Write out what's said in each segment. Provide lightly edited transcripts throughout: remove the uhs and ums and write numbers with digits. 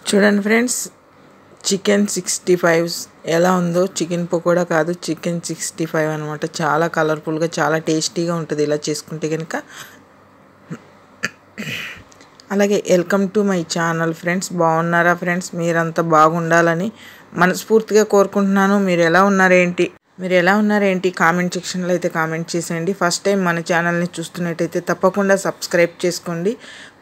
చూడండి friends, chicken 65 ఎలా ఉందో. చికెన్ పకోడా కాదు, చికెన్ 65 అనమాట. చాలా కలర్ఫుల్గా, చాలా టేస్టీగా ఉంటుంది ఇలా చేసుకుంటే కనుక. అలాగే welcome to my channel friends. బాగున్నారా ఫ్రెండ్స్? మీరంతా బాగుండాలని మనస్ఫూర్తిగా కోరుకుంటున్నాను. మీరు ఎలా ఉన్నారేంటి కామెంట్ సెక్షన్లో అయితే కామెంట్ చేసేయండి. ఫస్ట్ టైం మన ఛానల్ని చూస్తున్నట్టయితే తప్పకుండా సబ్స్క్రైబ్ చేసుకోండి.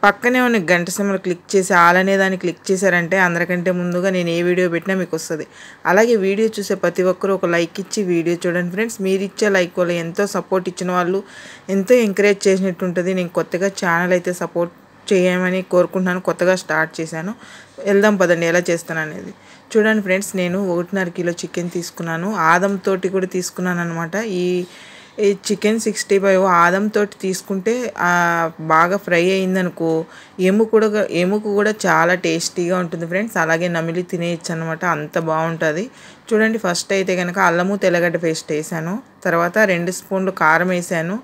పక్కనే ఉన్న గంట సింబల్ క్లిక్ చేసి ఆల్ అనే దాన్ని క్లిక్ చేశారంటే అందరికంటే ముందుగా నేను ఏ వీడియో పెట్టినా మీకు వస్తుంది. అలాగే వీడియో చూసే ప్రతి ఒక్కరూ ఒక లైక్ ఇచ్చి వీడియో చూడండి ఫ్రెండ్స్. మీరు ఇచ్చే లైక్ వల్ల ఎంతో సపోర్ట్ ఇచ్చిన వాళ్ళు ఎంతో ఎంకరేజ్ చేసినట్టు ఉంటుంది. నేను కొత్తగా ఛానల్ అయితే సపోర్ట్ చేయమని కోరుకుంటున్నాను. కొత్తగా స్టార్ట్ చేశాను. వెళ్దాం పదండి ఎలా చేస్తాను అనేది. చూడండి ఫ్రెండ్స్, నేను 1.5 కిలో చికెన్ తీసుకున్నాను. ఆదంతో కూడా తీసుకున్నాను అనమాట. ఈ చికెన్ 65 ఆదంతో తీసుకుంటే బాగా ఫ్రై అయిందనుకో ఎముక కూడా చాలా టేస్టీగా ఉంటుంది ఫ్రెండ్స్. అలాగే నమిలి తినేయచ్చు అనమాట, అంత బాగుంటుంది. చూడండి, ఫస్ట్ అయితే కనుక అల్లము తెల్లగడ్డ పేస్ట్ వేసాను. తర్వాత 2 స్పూన్లు కారం వేసాను.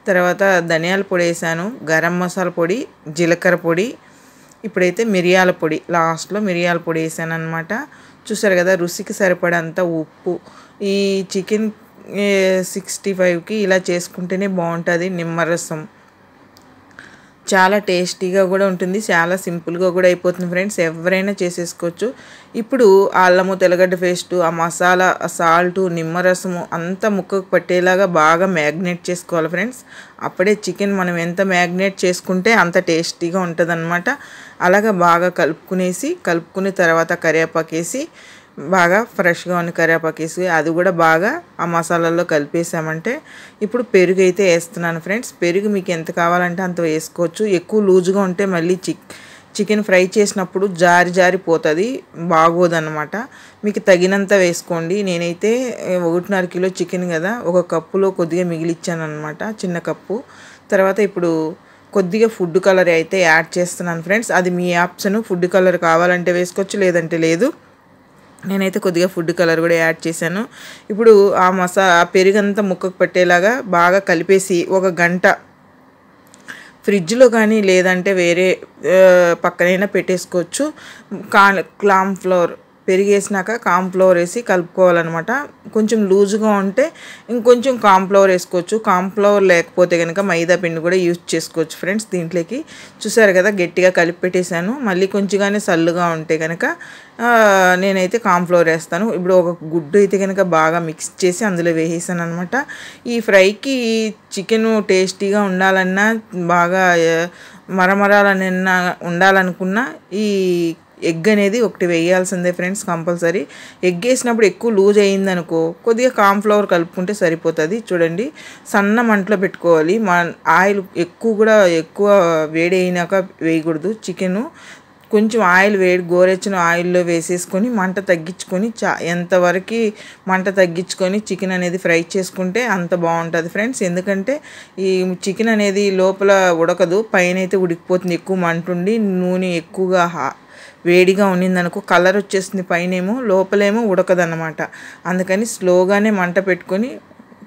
తర్వాత ధనియాల పొడి వేసాను, గరం మసాలా పొడి, జీలకర్ర పొడి, ఇప్పుడైతే మిరియాల పొడి, లాస్ట్లో మిరియాల పొడి వేసాను అనమాట. చూసారు కదా, రుచికి సరిపడంత ఉప్పు. ఈ చికెన్ 65కి ఇలా చేసుకుంటేనే బాగుంటుంది. నిమ్మరసం చాలా టేస్టీగా కూడా ఉంటుంది. చాలా సింపుల్గా కూడా అయిపోతుంది ఫ్రెండ్స్. ఎవరైనా చేసేసుకోవచ్చు. ఇప్పుడు అల్లము తెల్లగడ్డ పేస్టు, ఆ మసాలా, సాల్టు, నిమ్మరసము అంతా ముక్కకు పట్టేలాగా బాగా మ్యాగ్నేట్ చేసుకోవాలి ఫ్రెండ్స్. అప్పుడే చికెన్ మనం ఎంత మ్యాగ్నేట్ చేసుకుంటే అంత టేస్టీగా ఉంటుంది అనమాట. అలాగా బాగా కలుపుకుని తర్వాత కరివేపాకు వేసి బాగా ఫ్రెష్గా ఉన్న కరివేపాకు వేసి అది కూడా బాగా ఆ మసాలాల్లో కలిపేసామంటే ఇప్పుడు పెరుగు అయితే వేస్తున్నాను ఫ్రెండ్స్. పెరుగు మీకు ఎంత కావాలంటే అంత వేసుకోవచ్చు. ఎక్కువ లూజుగా ఉంటే మళ్ళీ చికెన్ ఫ్రై చేసినప్పుడు జారిపోతుంది, బాగోదన్నమాట. మీకు తగినంత వేసుకోండి. నేనైతే 1.5 కిలో చికెన్ కదా, ఒక కప్పులో కొద్దిగా మిగిలిచ్చాను అనమాట, చిన్న కప్పు. తర్వాత ఇప్పుడు కొద్దిగా ఫుడ్ కలర్ అయితే యాడ్ చేస్తున్నాను ఫ్రెండ్స్. అది మీ ఆప్షన్. ఫుడ్ కలర్ కావాలంటే వేసుకోవచ్చు, లేదంటే లేదు. నేనైతే కొద్దిగా ఫుడ్ కలర్ కూడా యాడ్ చేశాను. ఇప్పుడు ఆ పెరుగంతా ముక్కకు పట్టేలాగా బాగా కలిపేసి ఒక గంట ఫ్రిడ్జ్లో కానీ లేదంటే వేరే పక్కనైనా పెట్టేసుకోవచ్చు. కార్న్ ఫ్లోర్ పెరిగేసినాక కార్న్ ఫ్లోర్ వేసి కలుపుకోవాలన్నమాట. కొంచెం లూజుగా ఉంటే ఇంకొంచెం కార్న్ ఫ్లోర్ వేసుకోవచ్చు. కార్న్ ఫ్లోర్ లేకపోతే కనుక మైదా పిండి కూడా యూజ్ చేసుకోవచ్చు ఫ్రెండ్స్ దీంట్లోకి. చూసారు కదా, గట్టిగా కలిపి పెట్టేశాను. మళ్ళీ కొంచెంగానే సల్లుగా ఉంటే కనుక నేనైతే కార్న్ ఫ్లోర్ వేస్తాను. ఇప్పుడు ఒక గుడ్డు అయితే కనుక బాగా మిక్స్ చేసి అందులో వేసేసాను అనమాట. ఈ ఫ్రైకి చికెన్ టేస్టీగా ఉండాలన్నా, బాగా మరమరాలన్నా ఉండాలనుకున్నా ఈ ఎగ్ అనేది ఒకటి వేయాల్సిందే ఫ్రెండ్స్, కంపల్సరీ. ఎగ్ వేసినప్పుడు ఎక్కువ లూజ్ అయ్యిందనుకో కొద్దిగా కార్న్ ఫ్లవర్ కలుపుకుంటే సరిపోతుంది. చూడండి, సన్న మంటలో పెట్టుకోవాలి. ఆయిల్ ఎక్కువ వేడి అయినాక వేయకూడదు. చికెను కొంచెం గోరెచ్చిన ఆయిల్లో వేసేసుకొని మంట తగ్గించుకొని ఎంతవరకు మంట తగ్గించుకొని చికెన్ అనేది ఫ్రై చేసుకుంటే అంత బాగుంటుంది ఫ్రెండ్స్. ఎందుకంటే ఈ చికెన్ అనేది లోపల ఉడకదు, పైన అయితే ఉడికిపోతుంది. ఎక్కువ మంట ఉండి నూనె ఎక్కువగా వేడిగా ఉన్నిందనుకో కలర్ వచ్చేస్తుంది, పైనేమో లోపలేమో ఉడకదన్నమాట. అందుకని స్లోగానే మంట పెట్టుకొని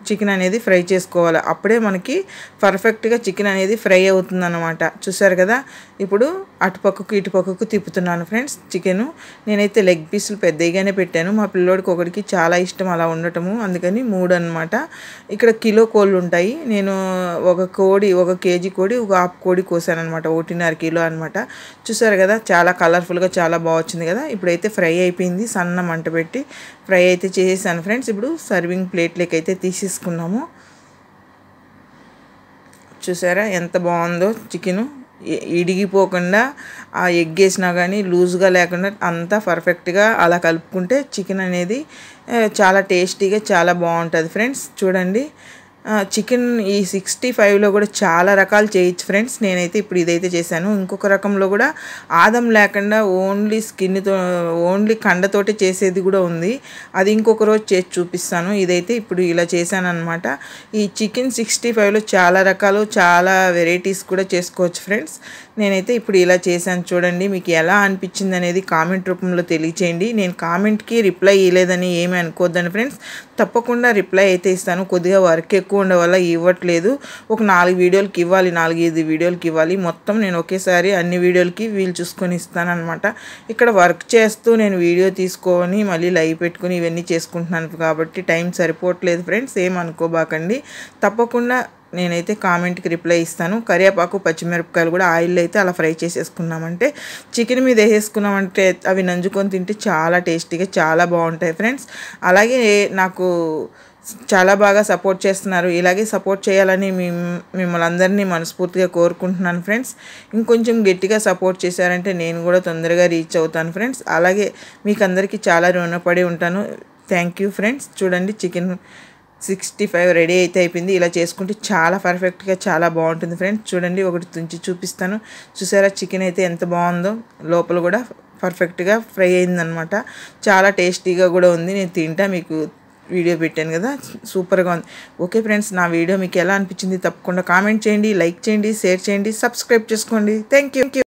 చికెన్ అనేది ఫ్రై చేసుకోవాలి. అప్పుడే మనకి పర్ఫెక్ట్గా చికెన్ అనేది ఫ్రై అవుతుంది అన్నమాట. చూసారు కదా, ఇప్పుడు అటుపక్కకు ఇటుపక్కకు తిప్పుతున్నాను ఫ్రెండ్స్ చికెను. నేనైతే లెగ్ పీసులు పెద్దగానే పెట్టాను. మా పిల్లోడికి ఒకటికి చాలా ఇష్టం అలా ఉండటము, అందుకని 3 అనమాట. ఇక్కడ కిలో కోళ్ళు ఉంటాయి. నేను ఒక కేజీ కోడి, ఒక హాఫ్ కోడి కోసాను అనమాట. 1.5 కిలో అనమాట. చూసారు కదా, చాలా కలర్ఫుల్గా చాలా బాగా వచ్చింది కదా. ఇప్పుడైతే ఫ్రై అయిపోయింది. సన్న మంట పెట్టి ఫ్రై అయితే చేసేసాను ఫ్రెండ్స్. ఇప్పుడు సర్వింగ్ ప్లేట్లోకి అయితే తీసుకున్నాము. చూసారా ఎంత బాగుందో చికెను. ఇడిగిపోకుండా ఆ ఎగ్ వేసినా కానీ లూజ్గా లేకుండా అంతా పర్ఫెక్ట్గా అలా కలుపుకుంటే చికెన్ అనేది చాలా టేస్టీగా చాలా బాగుంటుంది ఫ్రెండ్స్. చూడండి, చికెన్ ఈ 65లో కూడా చాలా రకాలు చేయొచ్చు ఫ్రెండ్స్. నేనైతే ఇప్పుడు ఇదైతే చేశాను. ఇంకొక రకంలో కూడా ఆదం లేకుండా ఓన్లీ కండతోటి చేసేది కూడా ఉంది. అది ఇంకొక రోజు చేసి చూపిస్తాను. ఇదైతే ఇప్పుడు ఇలా చేశాను అనమాట. ఈ చికెన్ 65లో చాలా రకాలు, చాలా వెరైటీస్ కూడా చేసుకోవచ్చు ఫ్రెండ్స్. నేనైతే ఇప్పుడు ఇలా చేశాను. చూడండి, మీకు ఎలా అనిపించింది అనేది కామెంట్ రూపంలో తెలియచేయండి. నేను కామెంట్కి రిప్లై ఇవ్వలేదని ఏమీ అనుకోవద్దని ఫ్రెండ్స్, తప్పకుండా రిప్లై అయితే ఇస్తాను. కొద్దిగా వర్క్ ఎక్కువ ఉండే వల్ల ఇవ్వట్లేదు. ఒక 4 వీడియోలకి ఇవ్వాలి, 4-5 వీడియోలకి ఇవ్వాలి. మొత్తం నేను ఒకేసారి అన్ని వీడియోలకి వీలు చూసుకొని ఇస్తానన్నమాట. ఇక్కడ వర్క్ చేస్తూ నేను వీడియో తీసుకొని మళ్ళీ లైవ్ పెట్టుకుని ఇవన్నీ చేసుకుంటున్నాను కాబట్టి టైం సరిపోవట్లేదు ఫ్రెండ్స్, ఏమనుకోబాకండి. తప్పకుండా నేనైతే కామెంట్కి రిప్లై ఇస్తాను. కరివేపాకు పచ్చిమిరపకాయలు కూడా ఆయిల్లో అయితే అలా ఫ్రై చేసేసుకున్నామంటే చికెన్ మీద వేసేసుకున్నామంటే అవి నంజుకొని తింటే చాలా టేస్టీగా చాలా బాగుంటాయి ఫ్రెండ్స్. అలాగే నాకు చాలా బాగా సపోర్ట్ చేస్తున్నారు. ఇలాగే సపోర్ట్ చేయాలని మిమ్మల్ని అందరినీ మనస్ఫూర్తిగా కోరుకుంటున్నాను ఫ్రెండ్స్. ఇంకొంచెం గట్టిగా సపోర్ట్ చేశారంటే నేను కూడా తొందరగా రీచ్ అవుతాను ఫ్రెండ్స్. అలాగే మీకు అందరికీ చాలా రుణపడి ఉంటాను. Thank you friends. చూడండి చికెన్ 65 రెడీ అయితే అయిపోయింది. ఇలా చేసుకుంటే చాలా పర్ఫెక్ట్గా చాలా బాగుంటుంది ఫ్రెండ్స్. చూడండి ఒకటి తుంచి చూపిస్తాను. చూసారా చికెన్ అయితే ఎంత బాగుందో, లోపల కూడా పర్ఫెక్ట్గా ఫ్రై అయిందనమాట. చాలా టేస్టీగా కూడా ఉంది. నేను తింటా మీకు వీడియో పెట్టాను కదా, సూపర్గా ఉంది. ఓకే ఫ్రెండ్స్, నా వీడియో మీకు ఎలా అనిపించింది తప్పకుండా కామెంట్ చేయండి, లైక్ చేయండి, షేర్ చేయండి, సబ్స్క్రైబ్ చేసుకోండి. Thank you.